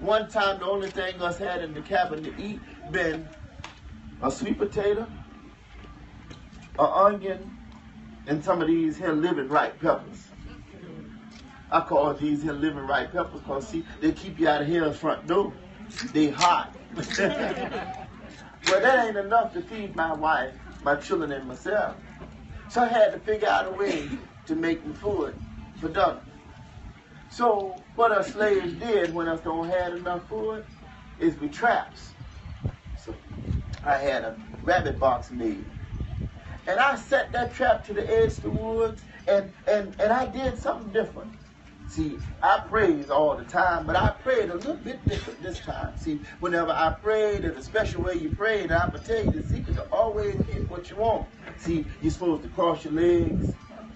one time the only thing us had in the cabin to eat been a sweet potato, an onion, and some of these here living right peppers. I call these here living right peppers because, see, they keep you out of hell's front door. They hot. Well, that ain't enough to feed my wife, my children, and myself. So I had to figure out a way to make the food for dinner. So what us slaves did when us don't have enough food is we traps. So I had a rabbit box made. And I set that trap to the edge of the woods, and I did something different. See, I praise all the time, but I prayed a little bit different this time. See, whenever I prayed, in a special way you prayed, and I'm going to tell you, the secret to always get what you want. See, you're supposed to cross your legs,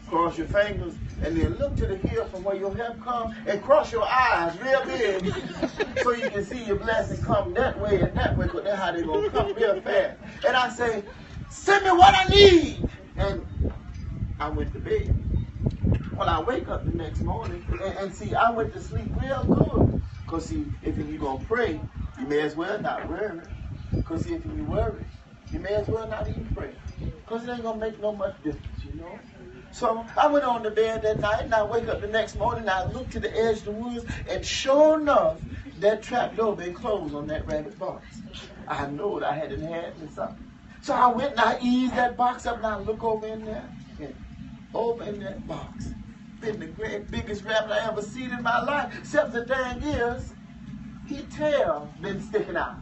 cross your fingers, and then look to the hill from where your help comes, and cross your eyes real big so you can see your blessing come that way and that way, because that's how they're going to come real fast. And I say, send me what I need. And I went to bed. Well, I wake up the next morning, and see, I went to sleep real good. Because, see, if you're going to pray, you may as well not worry. Because, see, if you worry, you may as well not even pray. Because it ain't going to make no much difference, you know. So I went on to bed that night, and I wake up the next morning, and I look to the edge of the woods, and sure enough, that trap door been closed on that rabbit box. I know it. I had it had me something. So I went and I eased that box up, and I look over in there, and over in that box, been the biggest rabbit I ever seen in my life. Except the thing is, his tail been sticking out.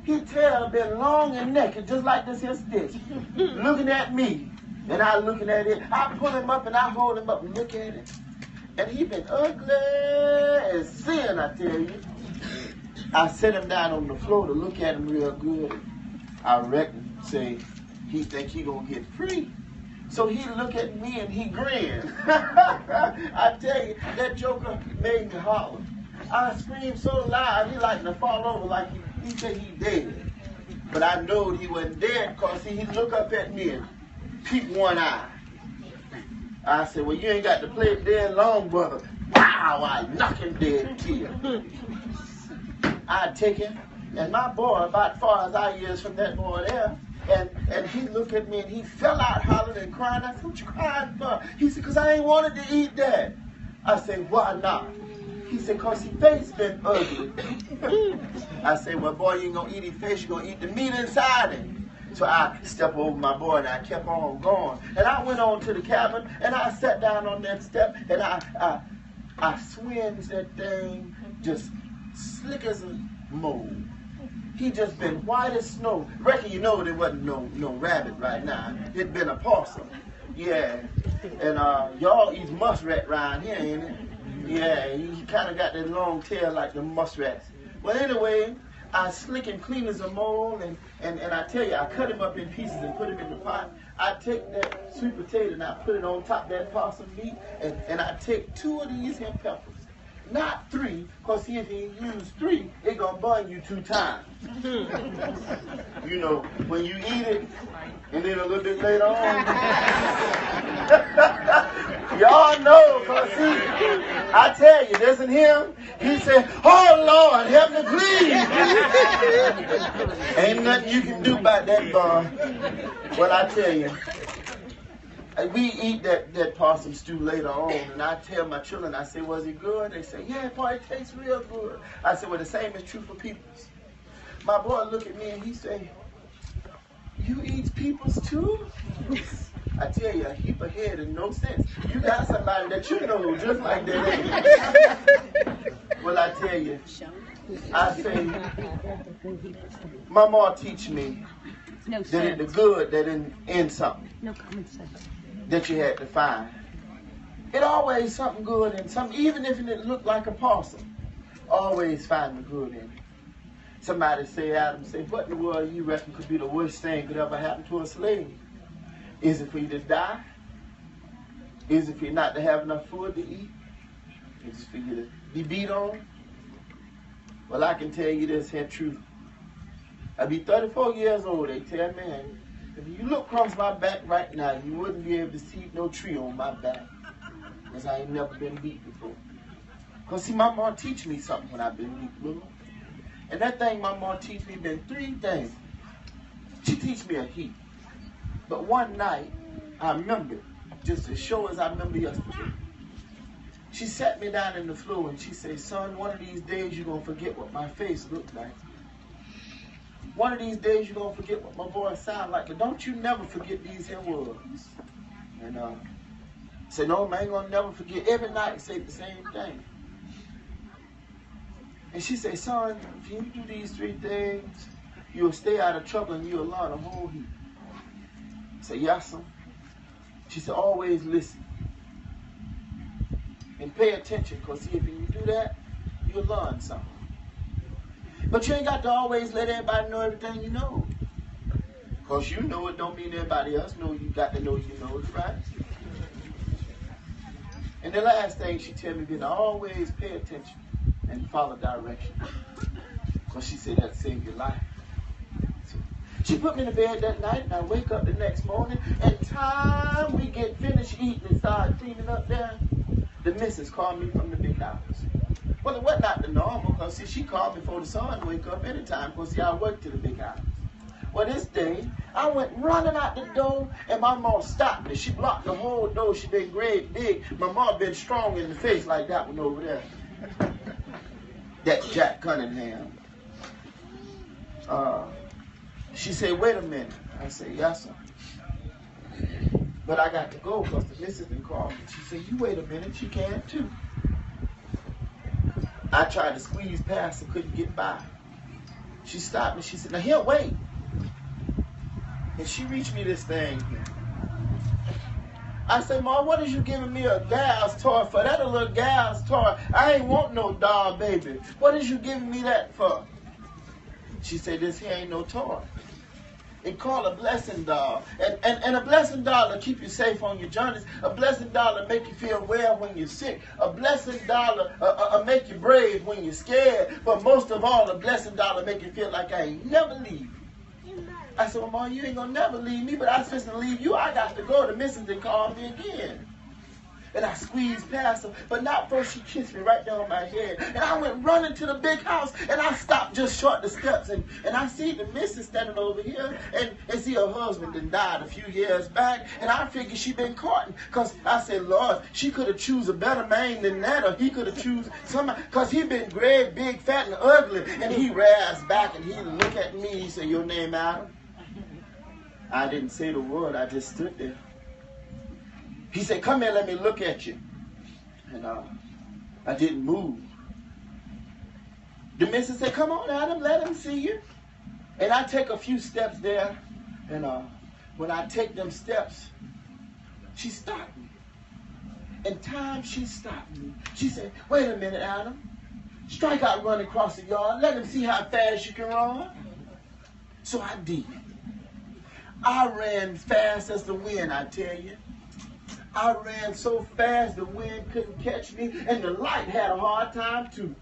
His tail been long and naked, just like this here stick, looking at me, and I looking at it. I pull him up and I hold him up and look at it, and he been ugly as sin, I tell you. I set him down on the floor to look at him real good. I reckon, say, he think he gonna get free. So he look at me and he grin. I tell you, that joker made me holler. I screamed so loud, he like to fall over like he said he dead. But I knowed he wasn't dead because he look up at me and peep one eye. I said, well, you ain't got to play it dead long, brother. Wow, I knock him dead kill. I take him, and my boy, about far as I is from that boy there, and he looked at me and he fell out hollering and crying. I said, what you crying for? He said, because I ain't wanted to eat that. I said, why not? He said, because his face been ugly. I said, well, boy, you ain't going to eat his face, you're going to eat the meat inside him. So I stepped over my boy and I kept on going. And I went on to the cabin and I sat down on that step and I swings that thing just slick as a mole. He just been white as snow. Reckon you know there wasn't no rabbit right now. It been a possum. Yeah. And y'all eat muskrat around here, ain't it? Yeah, he kind of got that long tail like the muskrats. Well, anyway, I slick him clean as a mole, and I tell you, I cut him up in pieces and put him in the pot. I take that sweet potato and I put it on top of that possum meat, and I take 2 of these here peppers. Not 3, because see, if you use 3, it's going to burn you 2 times. You know, when you eat it, and then a little bit later on, y'all know, because see, I tell you, this and him, he said, oh Lord, help me please. Ain't nothing you can do about that, boy. Well, I tell you, we eat that possum stew later on, and I tell my children, I say, was it good? They say, yeah, boy, it tastes real good. I said, well, the same is true for peoples. My boy look at me and he say, you eat peoples too? I tell you, a heap of head and no sense. You got somebody that you know just like that. Well, I tell you, I say, my mom teach me that in the good, that in something. No common sense. That you had to find. It always something good in something, even if it looked like a possum. Always find the good in it. Somebody say, Adam, say, what in the world you reckon could be the worst thing could ever happen to a slave? Is it for you to die? Is it for you not to have enough food to eat? Is it for you to be beat on? Well, I can tell you this here truth. I be 34 years old, they tell me, if you look across my back right now, you wouldn't be able to see no tree on my back. Because I ain't never been beat before. Because see, my mom teach me something when I've been weak, Lord. And that thing my mom teach me been 3 things. She teach me a heap. But one night, I remember, just as sure as I remember yesterday, she sat me down in the floor and she said, son, one of these days you're going to forget what my face looked like. One of these days you're going to forget what my voice sound like. But don't you never forget these here words. And I said, no, man, I ain't going to never forget. Every night say the same thing. And she said, son, if you do these 3 things, you'll stay out of trouble and you'll learn a whole heap. I said, yes, sir. She said, always listen. And pay attention, because see, if you do that, you'll learn something. But you ain't got to always let everybody know everything you know. Because you know it don't mean everybody else know. You got to know you know it, right? And the last thing she tell me is to always pay attention and follow direction. Because she said that saved your life. So she put me in the bed that night, and I wake up the next morning, and time we get finished eating and start cleaning up there, the missus called me from the big house. Well, it wasn't not the normal, because see, she called before the sun wake up anytime, because see, I worked to the big house. Well, this day, I went running out the door, and my mom stopped me. She blocked the whole door. She been great big. My mom been strong in the face like that one over there. That's Jack Cunningham. She said, wait a minute. I said, yes, sir. But I got to go because the missus didn't call me. She said, you wait a minute. She can too. I tried to squeeze past her, couldn't get by. She stopped me. She said, now here, wait. And she reached me this thing here. I said, Mom, what is you giving me a gal's toy for? That a little gal's toy. I ain't want no doll, baby. What is you giving me that for? She said, this here ain't no toy. It called a blessing doll. And a blessing doll will keep you safe on your journeys. A blessing doll will make you feel well when you're sick. A blessing doll will make you brave when you're scared. But most of all, a blessing doll will make you feel like I ain't never leave you. I said, well, Mom, you ain't going to never leave me, but I was supposed to leave you. I got to go. The missus didn't call me again. And I squeezed past her, but not first she kissed me right down my head. And I went running to the big house, and I stopped just short the steps. And I see the missus standing over here, and see her husband done died a few years back. And I figured she been courting, because I said, Lord, she could have choose a better man than that, or he could have choose somebody, because he been great, big, fat, and ugly. And he raised back, and he look at me, he said, your name Adam? I didn't say the word, I just stood there. He said, come here, let me look at you. And I didn't move. The missus said, come on, Adam, let him see you. And I take a few steps there. And when I take them steps, she stopped me. And time she stopped me. She said, wait a minute, Adam. Strike out, run across the yard. Let him see how fast you can run. So I did. I ran fast as the wind, I tell you. I ran so fast the wind couldn't catch me, and the light had a hard time too.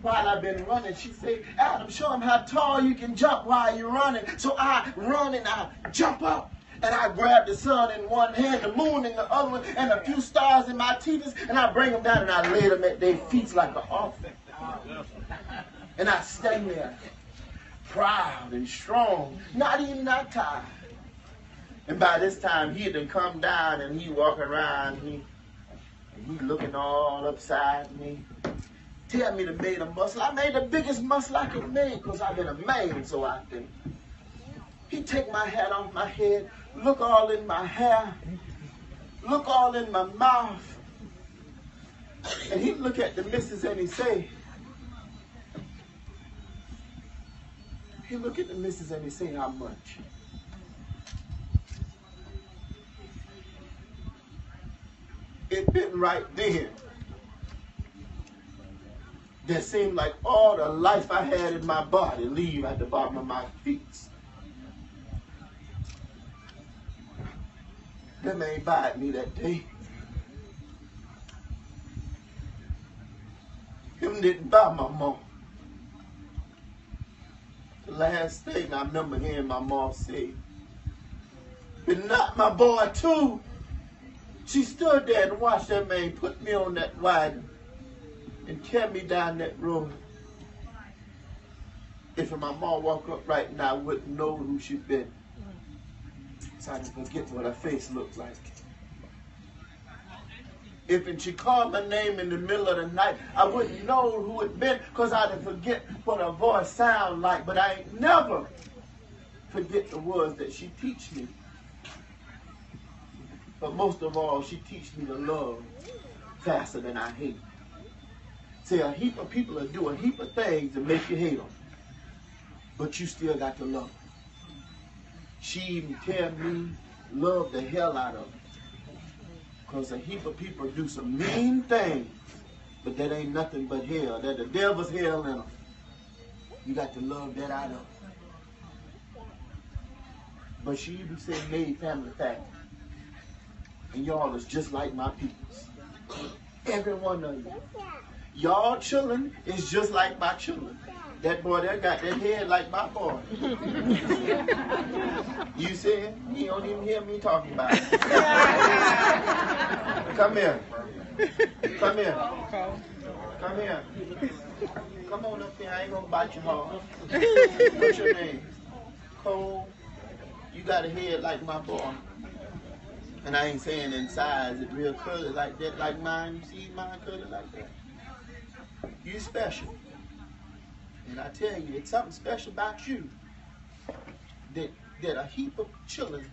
While I've been running, she said, Adam, show him how tall you can jump while you're running. So I run and I jump up, and I grab the sun in one hand, the moon in the other one, and a few stars in my teeth, and I bring them down and I lay them at their feet like an offering. And I stand there, proud and strong, not even that tired. And by this time, he had done come down and he walking around, he looking all upside me. Tell me to made a muscle. I made the biggest muscle I could make because I've been a man, so I think. He take my hat off my head, look all in my hair, look all in my mouth. And he look at the missus and he say, he look at the missus and he say, how much? It been right then that seemed like all the life I had in my body leave at the bottom of my feet. Them ain't bite me that day. Him didn't buy my mom. The last thing I remember hearing my mom say, but not my boy too. She stood there and watched that man put me on that wagon and carry me down that road. If my mom walked up right now, I wouldn't know who she'd been. So I didn't forget what her face looked like. If she called my name in the middle of the night, I wouldn't know who it'd been because I didn't forget what her voice sounded like. But I ain't never forget the words that she teach me. But most of all, she teach me to love faster than I hate. See, a heap of people will do a heap of things to make you hate them. But you still got to love them. She even tell me love the hell out of them. Because a heap of people do some mean things, but that ain't nothing but hell. That the devil's hell in them. You got to love that out of them. But she even said made family fact. And y'all is just like my peoples. Every one of you. Y'all children is just like my children. That boy there got that head like my boy. You see it? You don't even hear me talking about it. Come here. Come here. Come here. Come on up here. I ain't gonna bite your heart. What's your name? Cole. You got a head like my boy. And I ain't saying in size it's real curly like that, like mine. You see mine curly like that? You special. And I tell you, it's something special about you that a heap of children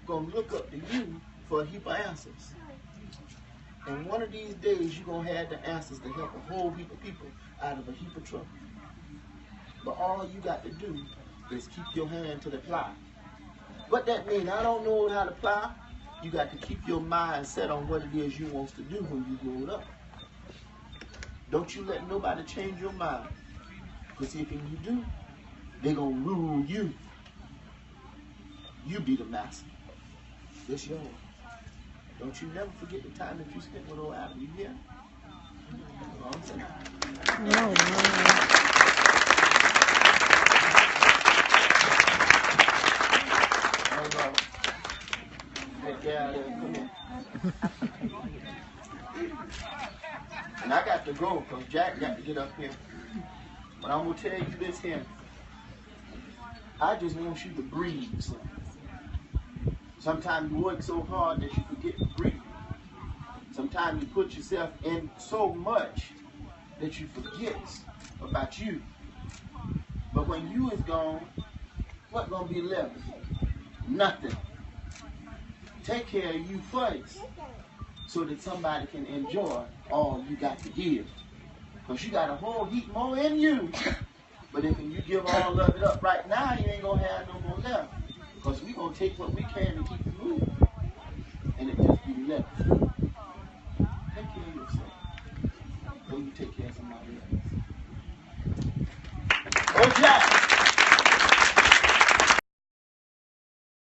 gonna look up to you for a heap of answers. And one of these days, you're gonna have the answers to help a whole heap of people out of a heap of trouble. But all you got to do is keep your hand to the plow. What that means, I don't know how to plow. You got to keep your mind set on what it is you want to do when you grow up. Don't you let nobody change your mind. Because if you do, they're going to rule you. You be the master. It's yours. Don't you never forget the time that you spent with old Adam. You hear? No. That gal there, come here. And I got to go because Jack got to get up here. But I'm going to tell you this here. I just want you to breathe. Sometimes you work so hard that you forget to breathe. Sometimes you put yourself in so much that you forget about you. But when you is gone, what's going to be left? Nothing. Take care of you first so that somebody can enjoy all you got to give. Because you got a whole heap more in you. But if you give all of it up right now, you ain't going to have no more left. Because we're going to take what we can to keep it moving. And it just be left. Take care of yourself. Then you take care of somebody else. Oh, Jack!